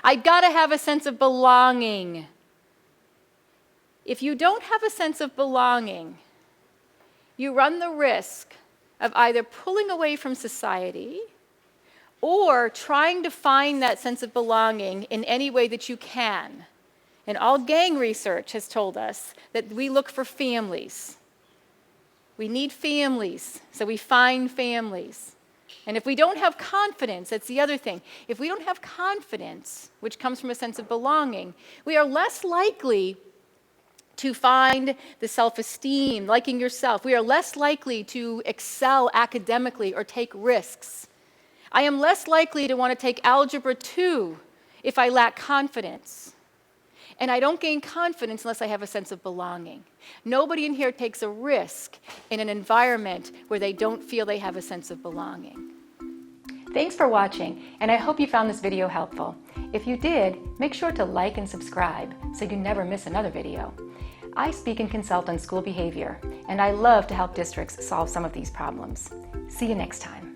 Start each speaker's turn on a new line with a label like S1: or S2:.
S1: I've got to have a sense of belonging. If you don't have a sense of belonging, you run the risk of either pulling away from society or trying to find that sense of belonging in any way that you can. And all gang research has told us that we look for families. We need families, so we find families. And if we don't have confidence, that's the other thing. If we don't have confidence, which comes from a sense of belonging, we are less likely to find the self-esteem, liking yourself. We are less likely to excel academically or take risks. I am less likely to want to take Algebra 2 if I lack confidence. And I don't gain confidence unless I have a sense of belonging. Nobody in here takes a risk in an environment where they don't feel they have a sense of belonging. Thanks for watching, and I hope you found this video helpful. If you did, make sure to like and subscribe so you never miss another video. I speak and consult on school behavior, and I love to help districts solve some of these problems. See you next time.